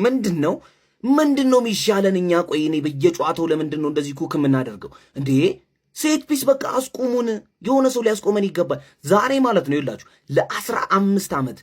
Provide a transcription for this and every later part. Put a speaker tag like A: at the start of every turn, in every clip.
A: ምንድነው የሚሻለን እኛ? ቆይ እኔ በየጨዋታው ለምንድነው እንደዚህ ኩክ የምናደርገው እንዴ? ሴት ፒስ በቃ አስቁሙን። የሆነ ሰው ሊያስቆመን ይገባል። ዛሬ ማለት ነው ይላችሁ ለ15 ዓመት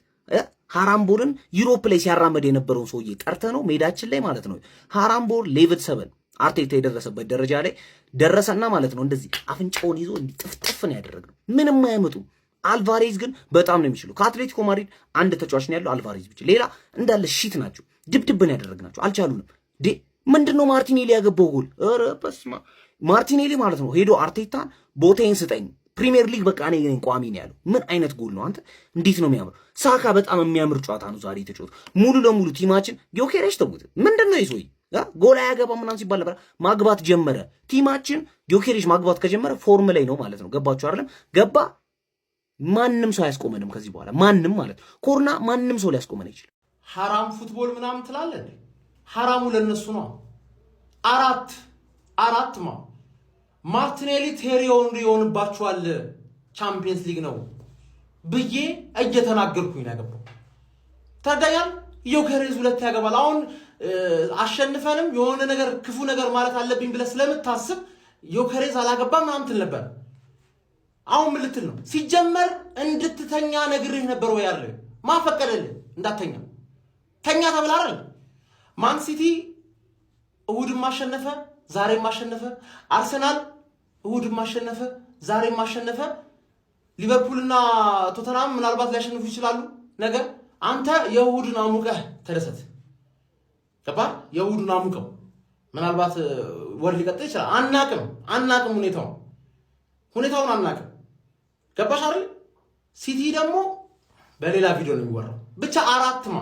A: ሃራምቦልን ዩሮፕ ላይ ሲያራመድ የነበረውን ሰውዬ ጠርተ ነው ሜዳችን ላይ ማለት ነው ሃራምቦል ሌቭል 7 አርቴታ የደረሰበት ደረጃ ላይ ደረሰና ማለት ነው እንደዚህ አፍንጫውን ይዞ ጥፍጥፍ ነው ያደረገው። ምንም አያመጡም። አልቫሬዝ ግን በጣም ነው የሚችለው። ከአትሌቲኮ ማድሪድ አንድ ተጫዋች ነው ያለው አልቫሬዝ ብቻ፣ ሌላ እንዳለ ሺት ናቸው። ድብድብን ያደረግናቸው አልቻሉንም። ምንድነው ማርቲኔሊ ያገባው ጎል? ኧረ በስመ አብ ማርቲኔሊ ማለት ነው ሄዶ አርቴታን ቦታዬን ስጠኝ ፕሪሚየር ሊግ በቃ እኔ ቋሚ ነው ያለው። ምን አይነት ጎል ነው አንተ! እንዴት ነው የሚያምር! ሳካ በጣም የሚያምር ጨዋታ ነው ዛሬ የተጫወተው። ሙሉ ለሙሉ ቲማችን ጊዮኬሬሽ ተውት። ምንድነው ይሶይ ጎል አያገባ ምናምን ሲባል ነበር። ማግባት ጀመረ ቲማችን። ጊዮኬሬሽ ማግባት ከጀመረ ፎርም ላይ ነው ማለት ነው። ገባችሁ አይደለም? ገባ። ማንም ሰው አያስቆመንም ከዚህ በኋላ ማንም ማለት ኮርና ማንም ሰው ሊያስቆመን አይችልም።
B: ሐራም ፉትቦል ምናምን ትላለህ። ሐራሙ ለነሱ ነው። አራት ማርቲኔሊ ቴሪዮን ሊሆንባችኋል ቻምፒየንስ ሊግ ነው ብዬ እየተናገርኩኝ ነው ያገባው። ታዲያ ዮኬሬዝ 2 ያገባል። አሁን አሸንፈንም የሆነ ነገር ክፉ ነገር ማለት አለብኝ ብለህ ስለምታስብ ዮኬሬዝ አላገባም ምናምን ትል ነበር። አሁን ምን ልትል ነው? ሲጀመር እንድትተኛ ነግሬህ ነበር ወይ አይደል? ማፈቀደልህ እንዳተኛ ተኛ ተብላ አይደል? ማን ሲቲ እሁድም ማሸነፈ ዛሬም ማሸነፈ፣ አርሰናል እሁድም ማሸነፈ ዛሬም ማሸነፈ፣ ሊቨርፑልና ቶተንሃም ምናልባት ሊያሸንፉ ይችላሉ ነገ። አንተ የእሁድን አሙቀህ ተደሰት። ገባ? የእሁድን አሙቀው ምናልባት ወር ሊቀጥል ይችላል። አናቅም ሁኔታውን አናቅም። ገባሽ አይደል? ሲቲ ደግሞ በሌላ ቪዲዮ ነው የሚወራው። ብቻ አራትማ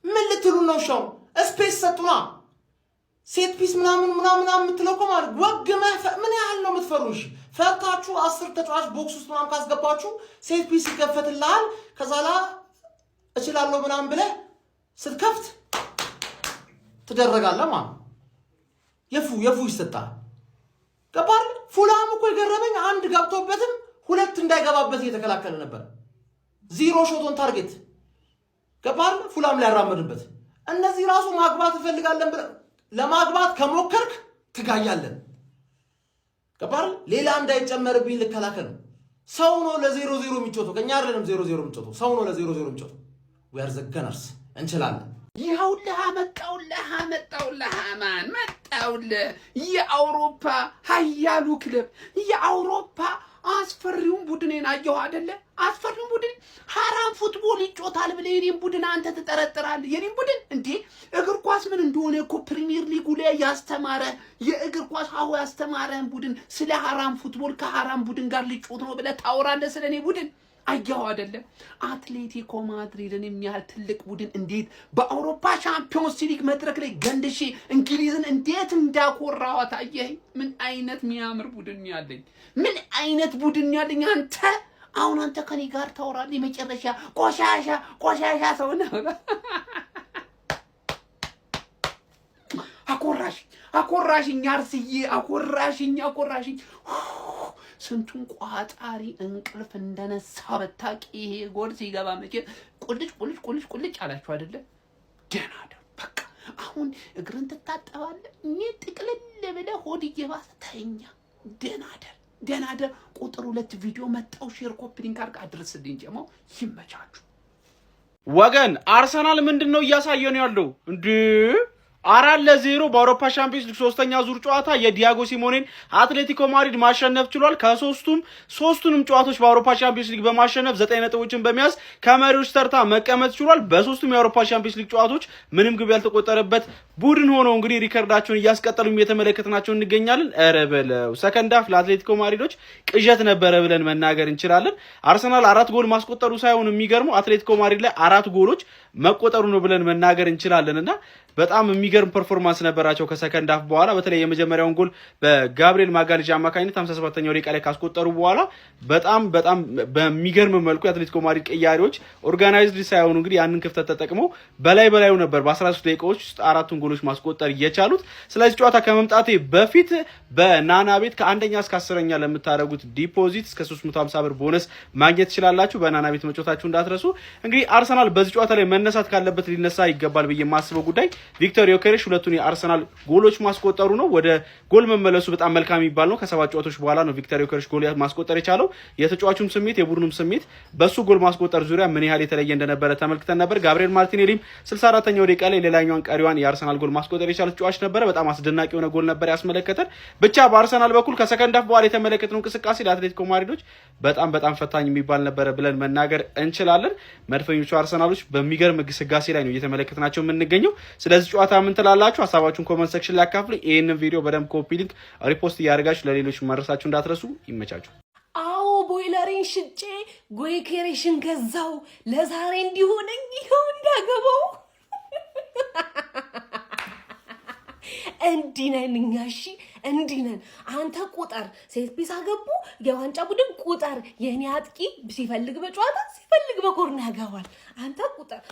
B: ምን ልትሉ ነው? ሻው ስፔስ ሰጡና ሴት ፒስ ምናምን የምትለው እኮ ማለት ወግመህ ምን ያህል ነው የምትፈሩሽ? ፈታችሁ 10 ተጫዋች ቦክስ ውስጥ ምናምን ካስገባችሁ ሴት ፒስ ይከፈትልሃል። ከዛላ እችላለሁ ምናምን ብለህ ስትከፍት ትደረጋለህ ማለት የፉ ይሰጣል። ገባር? ፉላም እኮ የገረመኝ አንድ ገብቶበትም 2 እንዳይገባበት እየተከላከለ ነበር። 0 ሾት ኦን ታርጌት። ገባር? ፉላም ላይ ያራመድበት። እነዚህ ራሱ ማግባት እፈልጋለን ብለህ ለማግባት ከሞከርክ ትጋያለን። ገባር? ሌላ እንዳይጨመርብኝ ልከላከል ነው። ሰው ነው ለ0-0 የሚጮተው፣ ከኛ አይደለም 0-0 የሚጮተው። ሰው ነው ለ0-0 የሚጮተው። we are the gunners እንችላለን።
C: ይኸውልህ መጣውልህ ማን መጣውልህ የአውሮፓ ኃያሉ ክለብ የአውሮፓ አስፈሪውን ቡድኔን አየሁ አይደለ? አስፈሪውን ቡድን ሐራም ፉትቦል ይጮታል ብለህ የኔን ቡድን አንተ ትጠረጥራለህ? የኔን ቡድን እንዴ እግር ኳስ ምን እንደሆነ እኮ ፕሪሚየር ሊጉ ላይ ያስተማረ የእግር ኳስ ሀው ያስተማረን ቡድን ስለ ሐራም ፉትቦል ከሐራም ቡድን ጋር ሊጮት ነው ብለህ ታወራለህ? ስለኔ ቡድን አየሁ አይደለ? አትሌቲኮ ማድሪድን የሚያህል ትልቅ ቡድን እንዴት በአውሮፓ ቻምፒዮንስ ሊግ መድረክ ላይ ገንድሼ እንግሊዝን እንዴት እንዳኮራዋት አየኸኝ? ምን አይነት የሚያምር ቡድን ያለኝ፣ ምን አይነት ቡድን ያለኝ። አሁን አንተ ከኔ ጋር ታወራለህ? የመጨረሻ ቆሻሻ ሰው ነው። አኮራሽኝ አርስዬ፣ አኮራሽኝ። ስንቱን ቋጣሪ እንቅልፍ እንደነሳ በታቂ። ይሄ ጎል ሲገባ መቼ ቁልጭ አላችሁ አይደለ? ደህና ደር በቃ። አሁን እግርን ትታጠባለህ፣ ጥቅልል ብለህ ሆድ እየባሰ ተኛ። ደህና ደር። ቁጥር 2 ቪዲዮ መጣው። ሼር ኮፒ ሊንክ አድርስልኝ። ጀማው ይመቻችሁ
D: ወገን። አርሰናል ምንድነው እያሳየ ነው ያለው እንዴ? 4-0 በአውሮፓ ቻምፒየንስ ሊግ 3ኛ ዙር ጨዋታ የዲያጎ ሲሞኔን አትሌቲኮ ማድሪድ ማሸነፍ ችሏል። ሶስቱንም ጨዋታዎች በአውሮፓ ቻምፒየንስ ሊግ በማሸነፍ 9 ነጥቦችን በመያዝ ከመሪዎች ተርታ መቀመጥ ችሏል። በሶስቱም የአውሮፓ ቻምፒየንስ ሊግ ጨዋታዎች ምንም ግብ ያልተቆጠረበት ቡድን ሆነው እንግዲህ ሪከርዳቸውን እያስቀጠሉም እየተመለከትናቸው እንገኛለን። ኧረ በለው ሰከንድ ሃፍ ለአትሌቲኮ ማድሪዶች ቅዠት ነበረ ብለን መናገር እንችላለን። አርሰናል 4 ጎል ማስቆጠሩ ሳይሆን የሚገርመው አትሌቲኮ ማድሪድ ላይ 4 ጎሎች መቆጠሩ ነው ብለን መናገር እንችላለንና በጣም የሚገርም ፐርፎርማንስ ነበራቸው ከሰከንድ ሃፍ በኋላ በተለይ የመጀመሪያውን ጎል በጋብሪኤል ማጋሌዥ አማካኝነት 57ኛው ደቂቃ ላይ ካስቆጠሩ በኋላ በጣም በሚገርም መልኩ የአትሌቲኮ ማድሪድ ቀያሪዎች ኦርጋናይዝድ ሳይሆኑ እንግዲህ ያንን ክፍተት ተጠቅመው በላዩ ነበር በ13 ደቂቃዎች ውስጥ 4 ጎሎች ማስቆጠር የቻሉት። ስለዚህ ጨዋታ ከመምጣቴ በፊት በናና ቤት ከአንደኛ እስከ 10ኛ ለምታደርጉት ዲፖዚት እስከ 350 ብር ቦነስ ማግኘት ትችላላችሁ። በናና ቤት መጫወታችሁ እንዳትረሱ። እንግዲህ አርሰናል በዚህ ጨዋታ ላይ መነሳት ካለበት ሊነሳ ይገባል ብዬ የማስበው ጉዳይ ቪክቶር ዮኬሬሽ ሁለቱን የአርሰናል ጎሎች ማስቆጠሩ ነው። ወደ ጎል መመለሱ በጣም መልካም የሚባል ነው። ከ7 ጨዋታዎች በኋላ ነው ቪክቶር ዮኬሬሽ ጎል ማስቆጠር የቻለው። የተጫዋቹም ስሜት የቡድኑም ስሜት በሱ ጎል ማስቆጠር ዙሪያ ምን ያህል የተለየ እንደነበረ ተመልክተን ነበር። ጋብሪኤል ማርቲኔሊም 64ኛው ደቂቃ ላይ ሌላኛውን ቀሪዋን የአርሰናል ጎል ማስቆጠር የቻለ ተጫዋች ነበረ። በጣም አስደናቂ የሆነ ጎል ነበር ያስመለከተን። ብቻ በአርሰናል በኩል ከሰከንድ ሃፍ በኋላ የተመለከትነው እንቅስቃሴ ለአትሌቲኮ ማድሪዶች በጣም ፈታኝ የሚባል ነበረ ብለን መናገር እንችላለን። መድፈኞቹ አርሰናሎች በሚገርም ግስጋሴ ላይ ነው እየተመለከትናቸው የምንገኘው። ስለዚህ ጨዋታ ምን ትላላችሁ? ሀሳባችሁን ኮሜንት ሴክሽን ላይ አካፍሉ። ይሄንን ቪዲዮ በደንብ ኮፒ ሊንክ ሪፖስት እያደረጋችሁ ለሌሎች ማድረሳችሁ እንዳትረሱ። ይመቻችሁ።
E: አዎ ቦይለሬን ሽጬ ጎይኬሬሽን ገዛው ለዛሬ እንዲሆነኝ ይኸው እንዳገባው እንዲነን እኛ እሺ እንዲነን አንተ ቁጠር ሴት ፒስ አገቡ የዋንጫ ቡድን ቁጠር የኔ አጥቂ ሲፈልግ በጨዋታ ሲፈልግ በኮርና ያገባል አንተ ቁጠር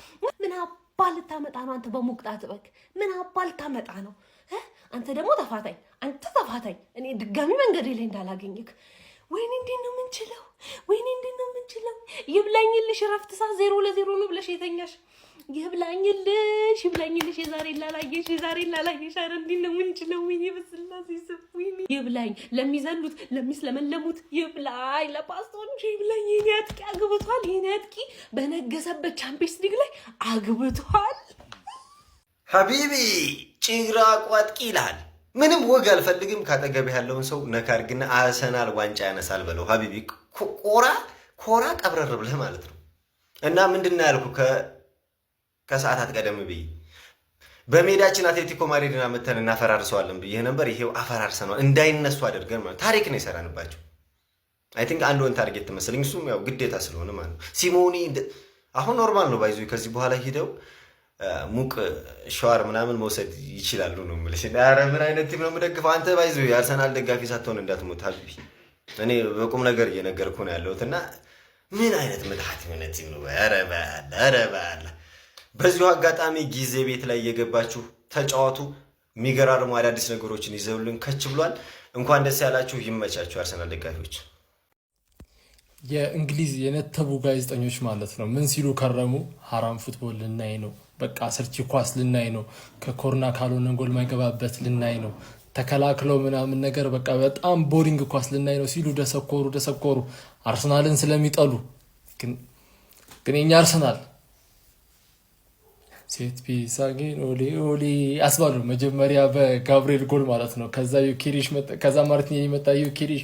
E: ምን አባል ታመጣ ነው አንተ በሙቅጣት በክ ምን አባል ታመጣ ነው አንተ ደግሞ ተፋታኝ እኔ ድጋሚ መንገድ ላይ እንዳላገኝክ ወይኔ እንዴት ነው የምንችለው ይብላኝልሽ ረፍት ሰዓት 0-0 ነው ብለሽ የተኛሽ ይብላኝልሽ የዛሬ ላላየሽ አረ እንዴት ነው የምንችለው ወይኔ በስላሴ ሰውኝ ይብላኝ ለሚዘሉት ለሚስለመለሙት ይብላኝ ለፓስቶች ይብላኝ የኔ አጥቂ አግብቷል የኔ አጥቂ በነገሰበት ቻምፒየንስ ሊግ ላይ አግብቷል
F: ሀቢቢ ጭራ ቋጥቂ ይላል ምንም ወግ አልፈልግም ካጠገብ ያለውን ሰው ነካርግና አርሰናል ዋንጫ ያነሳል በለው ሀቢቢ ኮራ ቀብረር ብለህ ማለት ነው እና ምንድነው ያልኩ ከሰዓታት ቀደም ብዬ በሜዳችን አትሌቲኮ ማድሪድን አመተን እናፈራርሰዋለን ብዬ ነበር ይሄው አፈራርሰናል እንዳይነሱ አድርገን ማለት ታሪክ ነው የሰራንባቸው አይ ቲንክ አንድ ወን ታርጌት መሰለኝ እሱም ያው ግዴታ ስለሆነ ማለት ነው ሲሞኒ አሁን ኖርማል ነው ባይዙ ከዚህ በኋላ ሄደው ሙቅ ሻወር ምናምን መውሰድ ይችላሉ ነው ማለት ነው ኧረ ምን አይነት ቲም ነው የምደግፈው አንተ ባይዙ የአርሰናል ደጋፊ ሳትሆን እንዳትሞት ሀቢቢ እኔ በቁም ነገር እየነገርኩ ነው ያለሁትና ምን አይነት ምትሃት ምን ቲም ነው ኧረ ባላ በዚሁ አጋጣሚ ጊዜ ቤት ላይ እየገባችሁ ተጫዋቱ የሚገራርሙ አዳዲስ ነገሮችን ይዘውልን ከች ብሏል እንኳን ደስ ያላችሁ ይመቻችሁ አርሰናል ደጋፊዎች
G: የእንግሊዝ የነተቡ ጋዜጠኞች ማለት ነው ምን ሲሉ ከረሙ ሐራም ፉትቦል ልናይ ነው በቃ ሰርቺ ኳስ ልናይ ነው ከኮርና ካልሆነ ጎል ማይገባበት ልናይ ነው ተከላክለው ምናምን ነገር በቃ በጣም ቦሪንግ ኳስ ልናይ ነው ሲሉ ደሰኮሩ አርሰናልን ስለሚጠሉ ግን የኛ አርሰናል ሴት ፒስ አገን ኦሊ አስባሉ መጀመሪያ በጋብሪኤል ጎል ማለት ነው ከዛ ዩኬሪሽ ከዛ ማርቲኔሊ መጣ ዩኬሪሽ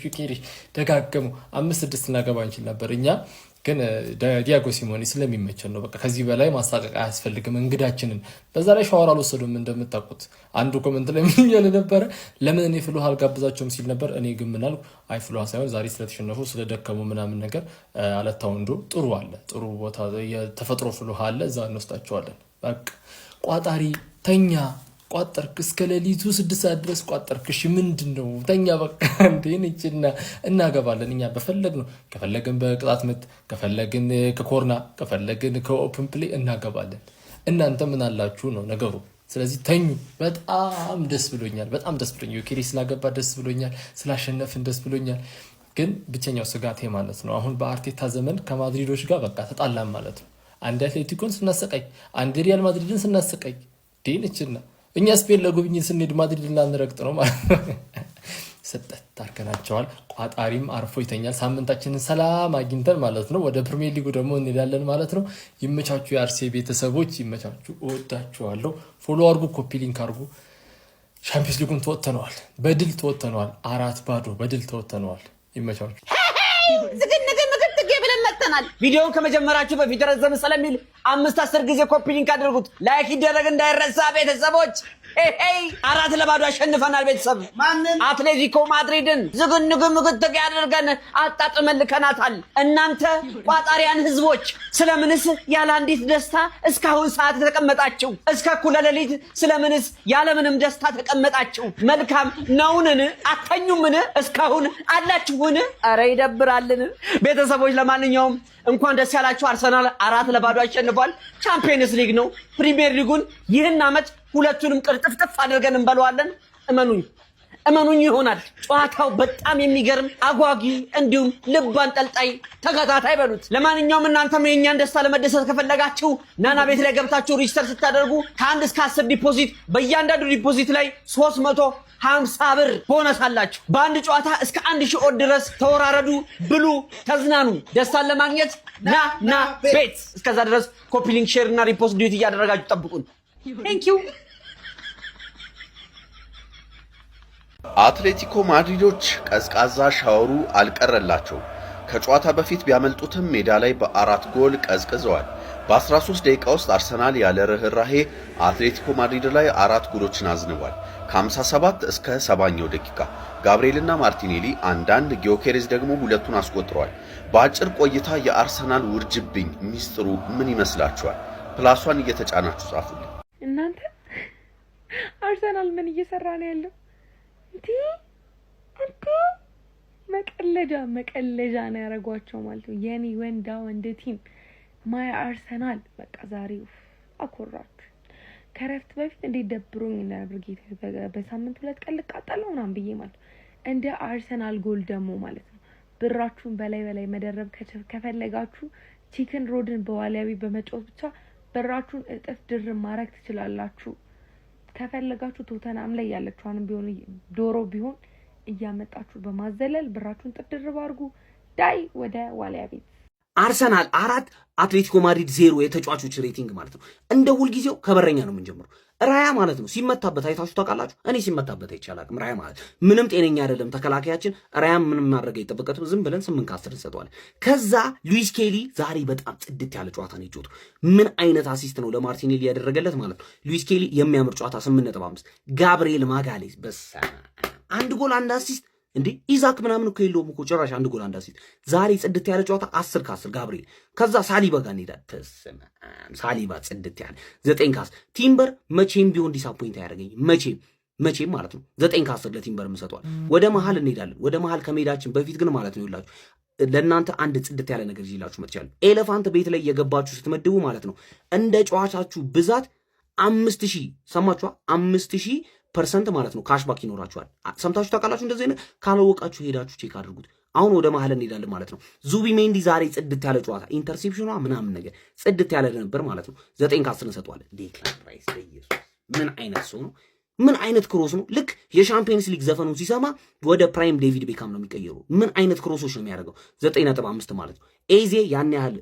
G: ደጋገሙ 5-6 እናገባ እንችል ነበር እኛ ግን ዲያጎ ሲሞኔ ስለሚመቸን ነው በቃ ከዚህ በላይ ማሳቀቅ አያስፈልግም እንግዳችንን በዛ ላይ ሻወር አልወሰዱም እንደምታውቁት አንዱ ኮሜንት ላይ ምን ያለ ነበር ለምን እኔ ፍሉሃ አልጋብዛቸውም ሲል ነበር እኔ ግን ምናል አይ ፍሉሃ ሳይሆን ዛሬ ስለተሸነፉ ስለደከሙ ምናምን ነገር አለታው እንዶ ጥሩ ቦታ የተፈጥሮ ፍሉሃ አለ እዛ እንወስዳቸዋለን በቃ ቋጣሪ ተኛ ቋጠርክ እስከ ሌሊቱ 6 ሰዓት ድረስ ቋጠርክ እሺ ምንድነው ተኛ በቃ እንዴ እናገባለን እኛ በፈለግ ነው ከፈለግን በቅጣት ምት ከፈለግን ከኮርና ከፈለግን ከኦፕን ፕሌይ እናገባለን እናንተ ምን አላችሁ ነው ነገሩ ስለዚህ ተኙ በጣም ደስ ብሎኛል ዩኬሬሽ ስላገባ ደስ ብሎኛል ስላሸነፍን ደስ ብሎኛል ግን ብቸኛው ስጋቴ ማለት ነው አሁን በአርቴታ ዘመን ከማድሪዶች ጋር በቃ ተጣላን ማለት ነው አንድ አትሌቲኮን ስናሰቃይ አንድ ሪያል ማድሪድን ስናሰቃይ ዴንችና እኛ ስፔን ለጉብኝት ስንሄድ ማድሪድን ላንረግጥ ነው ማለት ነው ሰጠት ታርከናቸዋል ቋጣሪም አርፎ ይተኛል ሳምንታችንን ሰላም አግኝተን ማለት ነው ወደ ፕሪሚየር ሊጉ ደግሞ እንሄዳለን ማለት ነው ይመቻችሁ የአርሴ ቤተሰቦች ይመቻችሁ እወዳችኋለሁ ፎሎ አድርጉ ኮፒ ሊንክ አድርጉ ቻምፒየንስ ሊጉን ተወጥተናል በድል ተወጥተናል 4-0 በድል ተወጥተናል ይመቻችሁ
H: ዝግን ብለን መጥተናል ቪዲዮውን ከመጀመራችሁ በፊት ረዘም ስለሚል 5-10 ጊዜ ኮፒ ሊንክ አድርጉት። ላይክ ይደረግ እንዳይረሳ ቤተሰቦች። ኤይ 4-0 አሸንፈናል ቤተሰብ። አትሌቲኮ ማድሪድን ዝግንግምግት ያደርገን አጣጥመን ልከናታል። እናንተ ቋጣሪያን ህዝቦች ስለምንስ ያለ አንዲት ደስታ እስካሁን ሰዓት ተቀመጣችሁ? እስከ እኩለ ሌሊት ስለምንስ ያለ ምንም ደስታ ተቀመጣችሁ? መልካም ነውንን? አተኙምን? እስካሁን አላችሁን? አረ ይደብራልን ቤተሰቦች። ለማንኛውም እንኳን ደስ ያላችሁ። አርሰናል 4-0 አሸንፏል። ቻምፒየንስ ሊግ ነው። ፕሪሚየር ሊጉን ይህን ዓመት ሁለቱንም ቅርጥፍጥፍ አድርገን እንበለዋለን። እመኑኝ ይሆናል። ጨዋታው በጣም የሚገርም አጓጊ፣ እንዲሁም ልብ አንጠልጣይ ተከታታይ በሉት። ለማንኛውም እናንተም የእኛን ደስታ ለመደሰት ከፈለጋችሁ ናና ቤት ላይ ገብታችሁ ሪጅስተር ስታደርጉ ከ1 እስከ 10 ዲፖዚት፣ በእያንዳንዱ ዲፖዚት ላይ 350 ብር ቦነስ አላችሁ። በአንድ ጨዋታ እስከ 1000 ኦድ ድረስ ተወራረዱ፣ ብሉ፣ ተዝናኑ። ደስታን ለማግኘት ናና ቤት። እስከዛ ድረስ ኮፒ ሊንክ፣ ሼር እና ሪፖስት ዲዩቲ እያደረጋችሁ ጠብቁን። ቴንክ ዩ።
I: አትሌቲኮ ማድሪዶች ቀዝቃዛ ሻወሩ አልቀረላቸው። ከጨዋታ በፊት ቢያመልጡትም ሜዳ ላይ በ4 ጎል ቀዝቅዘዋል። በ13 ደቂቃ ውስጥ አርሰናል ያለ ርህራሄ አትሌቲኮ ማድሪድ ላይ 4 ጎሎችን አዝንቧል። ከ57 እስከ 70ኛው ደቂቃ ጋብሪኤልና ማርቲኔሊ አንዳንድ፣ ጊዮኬሬዝ ደግሞ ሁለቱን አስቆጥረዋል። በአጭር ቆይታ የአርሰናል ውርጅብኝ ሚስጥሩ ምን ይመስላችኋል? ፕላሷን እየተጫናችሁ ጻፉልኝ።
J: እናንተ አርሰናል ምን እየሰራ ነው ያለው? መቀለጃ ነው ያደረጓቸው ማለት ነው። የኔ ወንድ ቲም ማይ አርሰናል በቃ ዛሬ አኮራችሁ። ከረፍት በፊት እንዴት ደብሮኝ ነበር ጌታ። በሳምንት 2 ቀን ልቃጠለው ምናምን ብዬ ማለት ነው። እንደ አርሰናል ጎል ደግሞ ማለት ነው ብራችሁን በላይ መደረብ ከፈለጋችሁ ቺክን ሮድን በዋሊያዊ በመጫወት ብቻ ብራችሁን እጥፍ ድርብ ማድረግ ትችላላችሁ። ከፈለጋችሁ ቶተናም ላይ ያለችዋንም ቢሆን ዶሮ ቢሆን እያመጣችሁ በማዘለል ብራችሁን ጥድርብ አድርጉ። ዳይ ወደ ዋሊያ ቤት።
A: አርሰናል 4 አትሌቲኮ ማድሪድ 0 የተጫዋቾች ሬቲንግ ማለት ነው። እንደ ሁልጊዜው ከበረኛ ነው የምንጀምረው። ራያ ማለት ነው ሲመታበት አይታችሁ ታውቃላችሁ? እኔ ሲመታበት አይቻላቅም። ራያ ማለት ምንም ጤነኛ አይደለም ተከላካያችን። ራያ ምንም ማድረግ አይጠበቀትም። ዝም ብለን 8 ከ10 እንሰጠዋለን። ከዛ ሉዊስ ኬሊ ዛሬ በጣም ጽድት ያለ ጨዋታ ነው የጫወተው። ምን አይነት አሲስት ነው ለማርቲኔሊ ያደረገለት ማለት ነው። ሉዊስ ኬሊ የሚያምር ጨዋታ 8.5። ጋብሪኤል ማጋሌዝ አንድ ጎል አንድ አሲስት እንዴ ኢዛክ ምናምን እኮ የለውም እኮ ጭራሽ አንድ ጎል አንድ አሲስት። ዛሬ ጽድት ያለ ጨዋታ 10 ከ10 ጋብሪኤል። ከዛ ሳሊባ ጋር እንሄዳለን። ተሰማ ሳሊባ ጽድት ያለ 9 ከ10። ቲምበር መቼም ቢሆን ዲሳፖይንት አያደርገኝም። መቼም ማለት ነው 9 ከ10 ለቲምበር ምሰጧል። ወደ መሃል እንሄዳለን። ወደ መሃል ከመሄዳችን በፊት ግን ማለት ነው ይላችሁ ለእናንተ አንድ ጽድት ያለ ነገር ይላችሁ መጥቻለሁ። ኤሌፋንት ቤት ላይ የገባችሁ ስትመድቡ ማለት ነው እንደ ጨዋታችሁ ብዛት 5000 ሰማችኋ 5000% ማለት ነው ካሽባክ ይኖራችኋል። ሰምታችሁ ታውቃላችሁ? እንደዚህ ነው። ካላወቃችሁ ሄዳችሁ ቼክ አድርጉት። አሁን ወደ መሃል እንሄዳለን ማለት ነው። ዙቢሜንዲ ዛሬ ጽድት ያለ ጨዋታ ኢንተርሴፕሽኗ ምናምን ነገር ጽድት ያለ ነበር ማለት ነው። 9 ከ10 እንሰጠዋለን። ዴክላን ራይስ ኢየሱስ ምን አይነት ሰው ነው? ምን አይነት ክሮስ ነው? ልክ የሻምፒየንስ ሊግ ዘፈኑን ሲሰማ ወደ ፕራይም ዴቪድ ቤካም ነው የሚቀየሩ። ምን አይነት ክሮሶች ነው የሚያደርገው? 9.5 ማለት ነው። ኤዜ ያን ያህል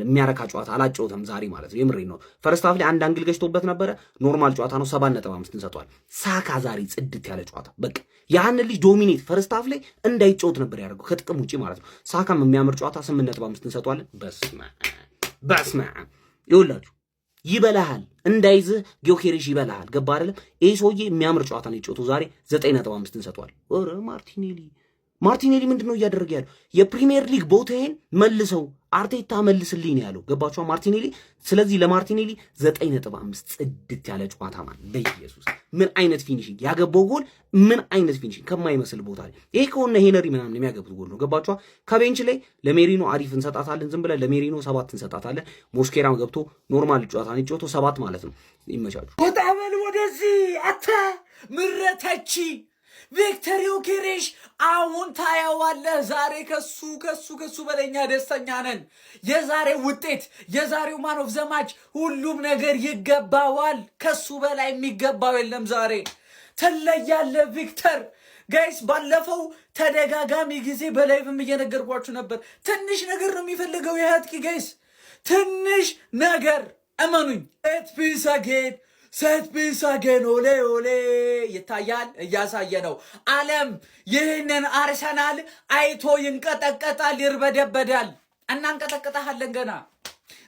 A: የሚያረካ ጨዋታ አላጨውተም ዛሬ ማለት ነው። የምሬ ነው። ፈርስት ሃፍ ላይ አንድ አንግል ገጭቶበት ነበረ። ኖርማል ጨዋታ ነው። 7.5 እንሰጠዋል። ሳካ ዛሬ ጽድት ያለ ጨዋታ በቃ ያን ልጅ ዶሚኔት ፈርስት ሃፍ ላይ እንዳይጫወት ነበር ያደርገው ከጥቅም ውጪ ማለት ነው። ሳካም የሚያምር ጨዋታ 8.5 እንሰጠዋለን። በስመ አብ ይኸውላችሁ ይበላሃል እንዳይዝህ ጊዮኬሬሽ ይበላሃል። ገባ አይደለም? ይሄ ሰውዬ የሚያምር ጨዋታ ነው የጫወተው ዛሬ 9.5 እንሰጠዋለን። ኦረ ማርቲኔሊ ምንድነው እያደረገ ያለው? የፕሪሚየር ሊግ ቦታዬን መልሰው አርቴታ መልስልኝ ነው ያለው። ገባችኋ? ማርቲኔሊ። ስለዚህ ለማርቲኔሊ 9.5 ጽድት ያለ ጨዋታ ማለት በኢየሱስ ምን አይነት ፊኒሽንግ ያገባው ጎል ምን አይነት ፊኒሽንግ ከማይመስል ቦታ ላይ ይሄ ከሆነ ሄነሪ ምናምን የሚያገቡት ጎል ነው። ገባችኋ? ከቤንች ላይ ለሜሪኖ አሪፍ እንሰጣታለን። ዝም ብለን ለሜሪኖ 7 እንሰጣታለን። ሞስኬራም ገብቶ ኖርማል ጨዋታ ነው የጨዋታው 7 ማለት ነው። ይመቻችሁ።
K: ወጣ በል ወደዚህ አታ ምረተቺ ቪክተር ዮኬሬሽ አሁን ታያዋለህ። ዛሬ ከሱ በለኛ ደስተኛ ነን። የዛሬው ውጤት የዛሬው ማን ኦፍ ዘ ማች ሁሉም ነገር ይገባዋል። ከሱ በላይ የሚገባው የለም። ዛሬ ትለያለህ ቪክተር። ጋይስ ባለፈው ተደጋጋሚ ጊዜ በላይቭም እየነገርኳችሁ ነበር። ትንሽ ነገር ነው የሚፈልገው የሀጥቂ ጋይስ፣ ትንሽ ነገር እመኑኝ። ሴት ፒስ አጌን ኦሌ ኦሌ ይታያል፣ እያሳየ ነው። ዓለም ይህንን አርሰናል አይቶ ይንቀጠቀጣል፣ ይርበደበዳል። እናንቀጠቅጠሃለን ገና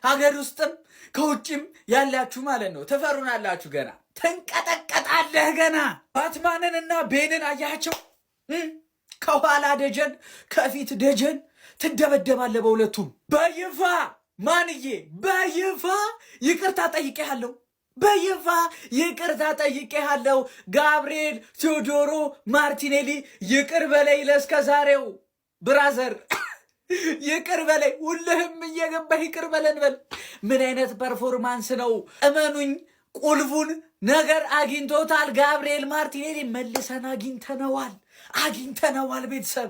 K: ሀገር ውስጥም ከውጭም ያላችሁ ማለት ነው ትፈሩናላችሁ። ገና ትንቀጠቀጣለህ። ገና ባትማንንና ቤንን አያቸው። ከኋላ ደጀን ከፊት ደጀን ትደበደባለህ በሁለቱም። በይፋ ማንዬ በይፋ ይቅርታ ጠይቄሃለሁ። በይፋ ይቅርታ ጠይቄሃለሁ። ጋብርኤል ቴዎዶሮ ማርቲኔሊ ይቅር በለይ። ለእስከ ዛሬው ብራዘር ይቅር በለይ። ሁልህም እየገባህ ይቅር በለን በል። ምን አይነት ፐርፎርማንስ ነው? እመኑኝ ቁልፉን ነገር አግኝቶታል ጋብርኤል ማርቲኔሊ። መልሰን አግኝተነዋል ቤተሰብ